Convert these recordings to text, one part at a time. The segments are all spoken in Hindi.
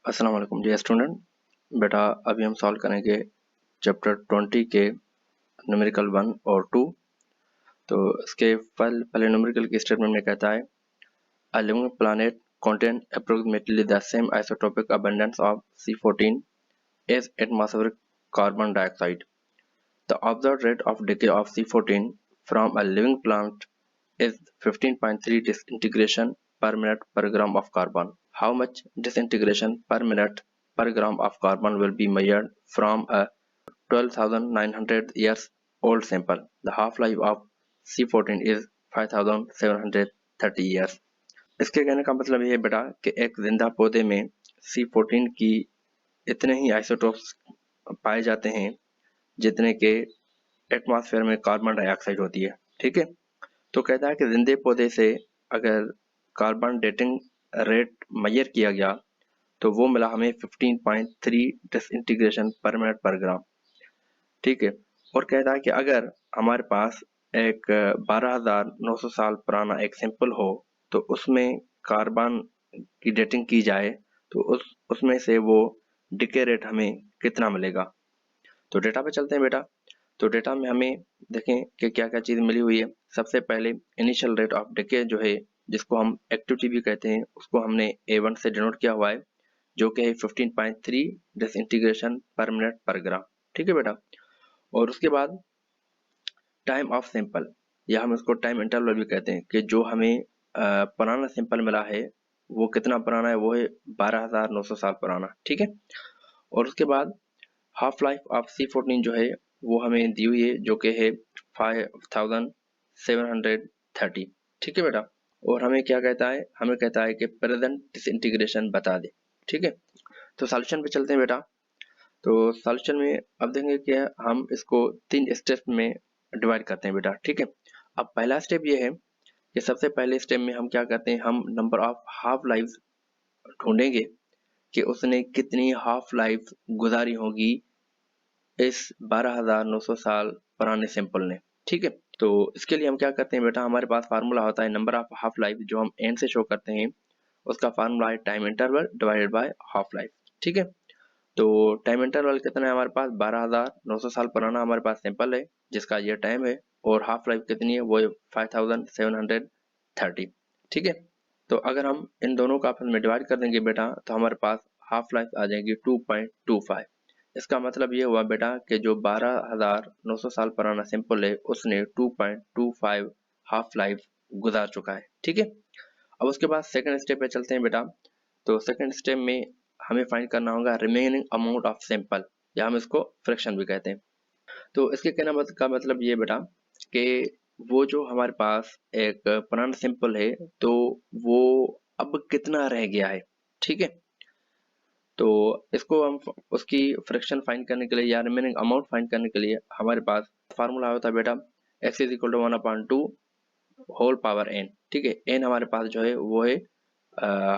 अस्सलाम वालेकुम डियर स्टूडेंट। बेटा अभी हम सॉल्व करेंगे चैप्टर 20 के न्यूमेरिकल 1 और 2। तो इसके पहले न्यूमेरिकल की स्टेटमेंट में कहता है a living planet contain approximately the same isotopic abundance of C14 as atmospheric carbon dioxide. The observed rate of decay of C14 from a living plant is 15.3 disintegration per minute per gram of carbon. How much disintegration per minute per gram of carbon will be measured from a 12,900 years old sample? The half-life of C14 is 5,730 years. इसके कहने का मतलब ये है बेटा कि एक जिंदा पौधे में C14 की इतने ही आइसोटोप्स पाए जाते हैं जितने के एटमॉस्फेयर में कार्बन डाइऑक्साइड होती है। ठीक है, तो कहता है कि जिंदे पौधे से अगर कार्बन डेटिंग रेट मेजर किया गया तो वो मिला हमें 15.3 डिसइंटीग्रेशन पर मिनट पर ग्राम। ठीक है, और कहता है कि अगर हमारे पास एक 12,900 साल पुराना एक सैंपल हो तो उसमें कार्बन की डेटिंग की जाए तो उसमें से वो डिके रेट हमें कितना मिलेगा। तो डेटा पे चलते हैं बेटा। तो डेटा में हमें देखें कि क्या क्या चीज मिली हुई है। सबसे पहले इनिशियल रेट ऑफ डिके जो है, जिसको हम एक्टिविटी भी कहते हैं, उसको हमने A1 से डिनोट किया हुआ है, जो कि है 15.3 डिसइंटीग्रेशन पर मिनट पर ग्राम। ठीक है बेटा, और उसके बाद टाइम ऑफ सैंपल, या हम इसको टाइम इंटरवल भी कहते हैं, कि जो हमें पुराना सैंपल मिला है वो कितना पुराना है, वो है 12,900 साल पुराना। ठीक है, और उसके बाद हाफ लाइफ ऑफ C14 जो है वो हमें दी हुई है, जो कि है 5,730। ठीक है बेटा, और हमें क्या कहता है, हमें कहता है कि प्रेजेंट डिसइंटीग्रेशन बता दे। ठीक है, तो सॉल्यूशन पे चलते हैं बेटा। तो सॉल्यूशन में अब देखेंगे कि हम इसको 3 स्टेप में डिवाइड करते हैं बेटा। ठीक है, अब पहला स्टेप ये है कि सबसे पहले स्टेप में हम क्या करते हैं, हम नंबर ऑफ हाफ लाइफ ढूंढेंगे कि उसने कितनी हाफ लाइफ गुजारी होगी इस 12,900 साल पुराने सैंपल ने। ठीक है, तो इसके लिए हम क्या करते हैं बेटा, हमारे पास फार्मूला होता है नंबर ऑफ हाफ लाइफ, जो हम एन से शो करते हैं, उसका फार्मूला है time interval divided by half life. ठीक है, तो टाइम इंटरवल कितना है हमारे पास, 12,900 साल पुराना हमारे पास सैंपल है जिसका ये टाइम है, और हाफ लाइफ कितनी है, वो है 5,730। ठीक है, तो अगर हम इन दोनों का आपस में डिवाइड कर देंगे बेटा तो हमारे पास हाफ लाइफ आ जाएगी 2.25। इसका मतलब ये हुआ बेटा कि जो 12,900 साल पुराना सैंपल है उसने 2.25 हाफ लाइफ गुजार चुका है। ठीक है, अब उसके बाद सेकंड स्टेप पे चलते हैं बेटा। तो सेकंड स्टेप में हमें फाइंड करना होगा रिमेनिंग अमाउंट ऑफ सैंपल, या हम इसको फ्रैक्शन भी कहते हैं। तो इसके कहने का मतलब ये बेटा कि वो जो हमारे पास एक पुराना सैंपल है तो वो अब कितना रह गया है। ठीक है, तो इसको हम उसकी फ्रैक्शन फाइंड करने के लिए या रिमेनिंग अमाउंट फाइंड करने के लिए हमारे पास फार्मूला होता है बेटा x is equal to 1/2 whole power n। ठीक है, n हमारे पास जो है वो है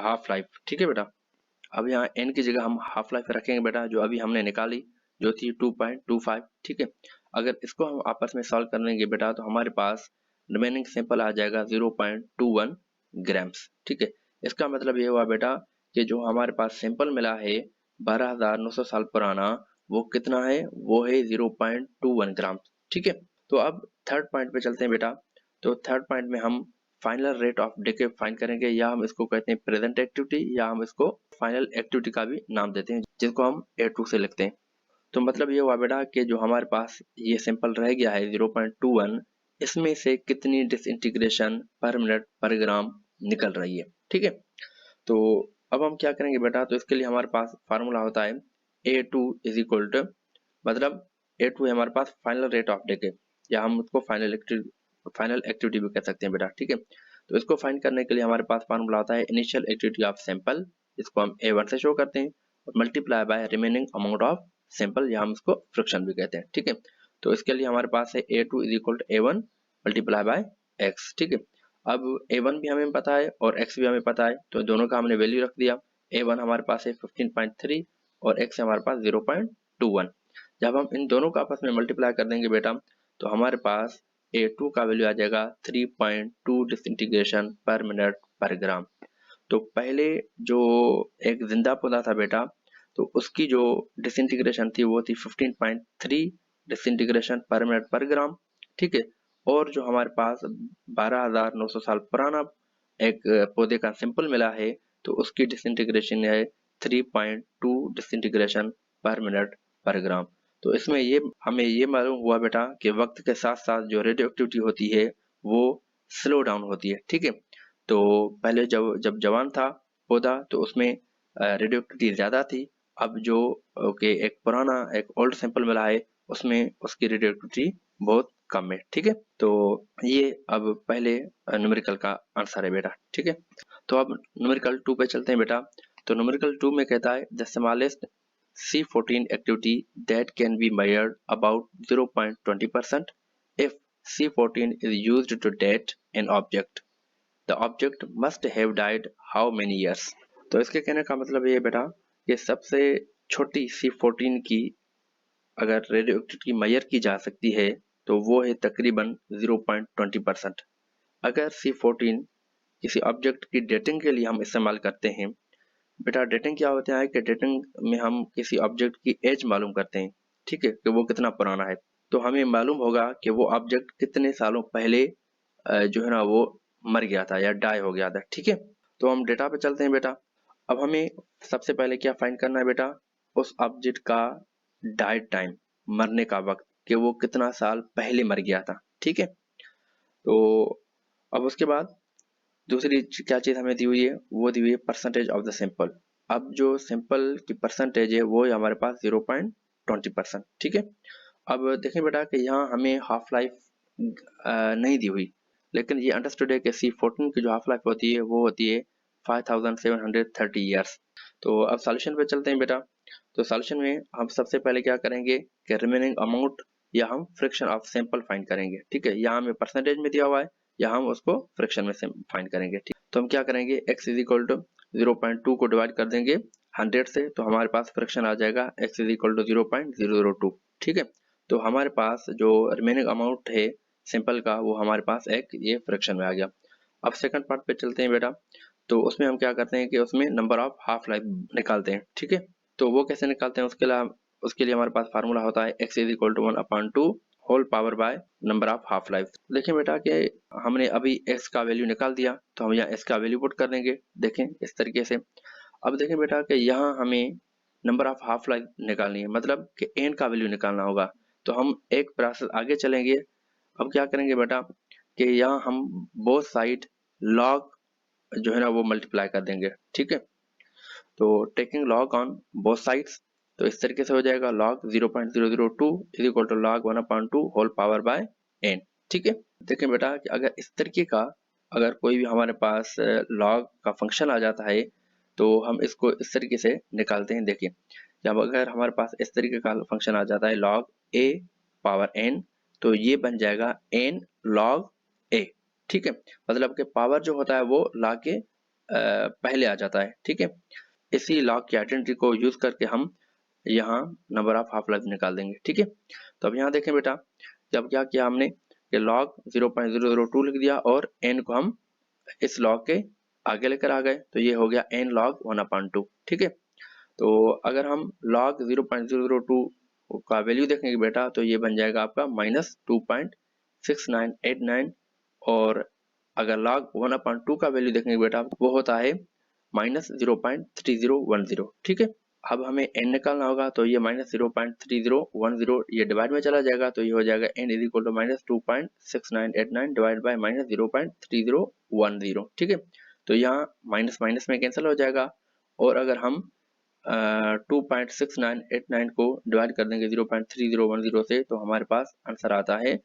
हाफ लाइफ। ठीक है बेटा, अब यहाँ n की जगह हम हाफ लाइफ रखेंगे बेटा, जो अभी हमने निकाली जो थी 2.25। ठीक है, अगर इसको हम आपस में सॉल्व कर लेंगे बेटा तो हमारे पास रिमेनिंग सैंपल आ जाएगा 0.21 ग्राम्स। ठीक है, इसका मतलब ये हुआ बेटा कि जो हमारे पास सैंपल मिला है 12,900 साल पुराना, वो कितना है, वो है 0.21 ग्राम। ठीक है, तो अब थर्ड पॉइंट पे चलते हैं बेटा। तो थर्ड पॉइंट में हम final rate of decay find करेंगे, या हम इसको कहते हैं प्रेजेंट एक्टिविटी, या हम इसको फाइनल एक्टिविटी का भी नाम देते हैं, जिसको हम A2 से लिखते हैं। तो मतलब ये हुआ बेटा कि जो हमारे पास ये सैंपल रह गया है 0.21, इसमें से कितनी डिसइंटीग्रेशन पर मिनट पर ग्राम निकल रही है। ठीक है, तो अब हम क्या करेंगे बेटा, तो इसके लिए हमारे पास फार्मूला होता है A2 इज इक्वल टू, मतलब A2 है हमारे पास फाइनल रेट ऑफ डिके, या हम उसको फाइनल एक्टिविटी भी कह सकते हैं बेटा। ठीक है, तो इसको फाइंड करने के लिए हमारे पास फार्मूला होता है इनिशियल एक्टिविटी ऑफ सैंपल, इसको हम A1 से शो करते हैं, और multiply by remaining amount of sample, या हम इसको फ्रिक्शन भी कहते हैं। ठीक है, तो इसके लिए हमारे पास है A2 is equal to A1 multiply by x। ठीक है, अब A1 भी हमें पता है और x भी हमें पता है, तो दोनों का हमने वैल्यू रख दिया। A1 हमारे पास है 15.3 और x हमारे पास 0.21। जब हम इन दोनों का आपस में मल्टीप्लाई कर देंगे बेटा तो हमारे पास A2 का वैल्यू आ जाएगा 3.2 डिसइंटीग्रेशन पर मिनट पर ग्राम। तो पहले जो एक जिंदा पौधा था बेटा, तो उसकी जो डिसइंटीग्रेशन थी वो थी 15.3 डिसइंटीग्रेशन पर मिनट पर ग्राम, ठीक है। और जो हमारे पास 12,900 साल पुराना एक पौधे का सैंपल मिला है, तो उसकी डिसइंटीग्रेशन है 3.2 डिसइंटीग्रेशन पर मिनट पर ग्राम। तो इसमें ये हमें ये मालूम हुआ बेटा कि वक्त के साथ साथ जो रेडियो एक्टिविटी होती है वो स्लो डाउन होती है, ठीक है। तो पहले जब जब जवान था पौधा तो उसमें रेडियो एक्टिविटी ज्यादा थी। अब जो एक पुराना एक ओल्ड सैंपल मिला है उसमें उसकी रेडियो एक्टिविटी बहुत कम है, ठीक है। तो ये अब पहले न्यूमेरिकल का आंसर है बेटा, ठीक है। तो अब न्यूमेरिकल 2 पे चलते हैं बेटा। तो न्यूमेरिकल 2 में कहता है the smallest C14 activity that can be measured about 0.20% if C14 is used to date an object. The object must have died how many years? तो इसके कहने का मतलब ये है बेटा कि सबसे छोटी C14 की अगर रेडियो एक्टिविटी मेजर की जा सकती है तो वो है तकरीबन 0.20%। अगर C14 किसी ऑब्जेक्ट की डेटिंग के लिए हम इस्तेमाल करते हैं बेटा, डेटिंग क्या होता है कि डेटिंग में हम किसी ऑब्जेक्ट की एज मालूम करते हैं, ठीक है, कि वो कितना पुराना है। तो हमें मालूम होगा कि वो ऑब्जेक्ट कितने सालों पहले जो है ना वो मर गया था या डाई हो गया था, ठीक है। तो हम डेटा पे चलते हैं बेटा। अब हमें सबसे पहले क्या फाइंड करना है बेटा, उस ऑब्जेक्ट का डाइड टाइम, मरने का वक्त, कि वो कितना साल पहले मर गया था, ठीक है। तो अब उसके बाद दूसरी क्या चीज हमें दी हुई है, वो दी हुई है परसेंटेज ऑफ द सैंपल। अब जो सैंपल की परसेंटेज है वो है हमारे पास 0.20%, ठीक है। अब देखें बेटा कि यहाँ हमें हाफ लाइफ नहीं दी हुई, लेकिन ये अंडरस्टूड है कि C14 की जो हाफ लाइफ होती है वो होती है 5730 ईयर्स। तो अब सॉल्यूशन पे चलते हैं बेटा। तो सॉल्यूशन में हम सबसे पहले क्या करेंगे कि रिमेनिंग अमाउंट या हम फ्रैक्शन ऑफ सैंपल फाइंड करेंगे, ठीक है। यहाँ हमें परसेंटेज में दिया हुआ है या हम उसको फ्रैक्शन में फाइंड करेंगे, ठीक। तो हम क्या करेंगे, x इज इक्वल टू 0.2 को डिवाइड कर देंगे 100 से, तो हमारे पास फ्रैक्शन आ जाएगा x इज इक्वल टू 0.002, ठीक है। तो हमारे पास जो रिमेनिंग अमाउंट है सिंपल का वो हमारे पास एक ये फ्रैक्शन में आ गया। अब सेकंड पार्ट पे चलते हैं बेटा। तो उसमें हम क्या करते हैं कि उसमें नंबर ऑफ हाफ लाइफ निकालते हैं, ठीक है। तो वो कैसे निकालते हैं, उसके लिए हमारे पास फार्मूला होता है x is equal to 1/2 whole power by number of half life. देखें बेटा कि हमने अभी x का वैल्यू निकाल दिया, तो हम यहाँ x का वैल्यू पुट कर देंगे, देखें इस तरीके से। अब देखें बेटा कि यहाँ हमें नंबर ऑफ हाफ लाइफ निकालनी है, मतलब कि n का वैल्यू निकालना होगा। तो हम एक प्रोसेस आगे चलेंगे। अब क्या करेंगे बेटा कि यहाँ हम बोथ साइड लॉग जो है ना वो मल्टीप्लाई कर देंगे, ठीक है। तो taking log on both sides, तो इस तरीके से हो जाएगा log 0.002 is equal to log 1/2 whole power by n, ठीक है। देखें बेटा कि अगर इस तरीके का अगर कोई भी हमारे पास लॉग का फंक्शन आ जाता है तो हम इसको इस तरीके से निकालते हैं। देखिए जब अगर हमारे पास इस तरीके का फंक्शन आ जाता है log a पावर n, तो ये बन जाएगा n log a, ठीक है। मतलब कि पावर जो होता है वो log के पहले आ जाता है, ठीक है। इसी लॉग की आइडेंटिटी को यूज करके हम यहाँ नंबर ऑफ हाफ लाइफ निकाल देंगे, ठीक है। तो अब यहाँ देखें बेटा जब क्या किया हमने कि log 0.002 लिख दिया और n को हम इस log के आगे लेकर आ गए, तो ये हो गया n log 1/2, ठीक है। तो अगर हम log 0.002 का वैल्यू देखेंगे बेटा तो ये बन जाएगा आपका -2.6989, और अगर log 1/2 का वैल्यू देखेंगे बेटा वो होता है -0.3010, ठीक है। अब हमें n निकालना होगा, तो ये -0.3010 ये डिवाइड में चला जाएगा, तो ये हो जाएगा n is equal to -2.6989 divide by -0.3010, ठीक है। तो यहाँ माइनस माइनस में कैंसिल हो जाएगा, और अगर हम 2.6989 को डिवाइड कर देंगे 0.3010 से, तो हमारे पास आंसर आता है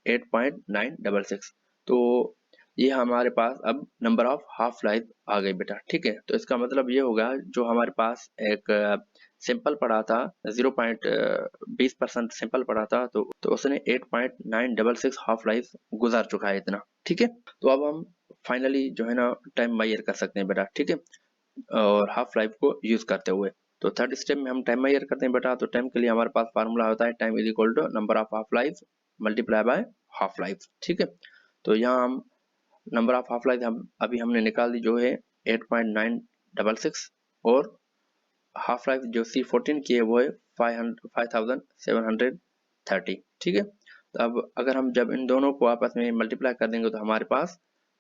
8.966। तो ये हमारे पास अब नंबर ऑफ हाफ लाइफ आ गई बेटा, ठीक है। तो इसका मतलब ये होगा जो हमारे पास एक सिंपल पड़ा था 0.20% सिंपल पड़ा था, तो उसने 8.966 हाफ लाइफ गुजार चुका है इतना, ठीक है। तो अब हम फाइनली जो है ना टाइम मेजर कर सकते हैं बेटा, ठीक है, और हाफ लाइफ को यूज करते हुए। तो थर्ड स्टेप में हम टाइम मेजर करते हैं बेटा। तो टाइम के लिए हमारे पास फार्मूला होता है time is equal to number of half life multiply by half life, ठीक है। तो यहाँ हम नंबर ऑफ हाफ लाइफ हम अभी हमने निकाल दी जो है 8.966 और हाफ लाइफ जो C14 की है वो है 5730। ठीक है, तो अब अगर हम जब इन दोनों को आपस में मल्टीप्लाई कर देंगे तो हमारे पास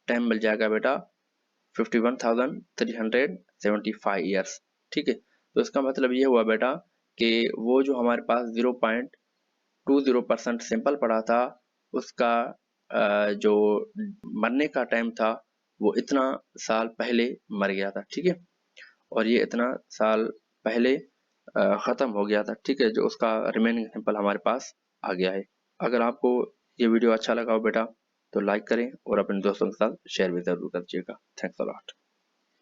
टाइम मिल जाएगा बेटा 51,375 ईयर्स। ठीक है, तो इसका मतलब ये हुआ बेटा कि वो जो हमारे पास 0.20% सैंपल पड़ा था उसका जो मरने का टाइम था वो इतना साल पहले मर गया था। ठीक है, और ये इतना साल पहले खत्म हो गया था। ठीक है, जो उसका रिमेनिंग सैंपल हमारे पास आ गया है। अगर आपको ये वीडियो अच्छा लगा हो बेटा तो लाइक करें और अपने दोस्तों के साथ शेयर भी जरूर कर दीजिएगा। Thanks a lot.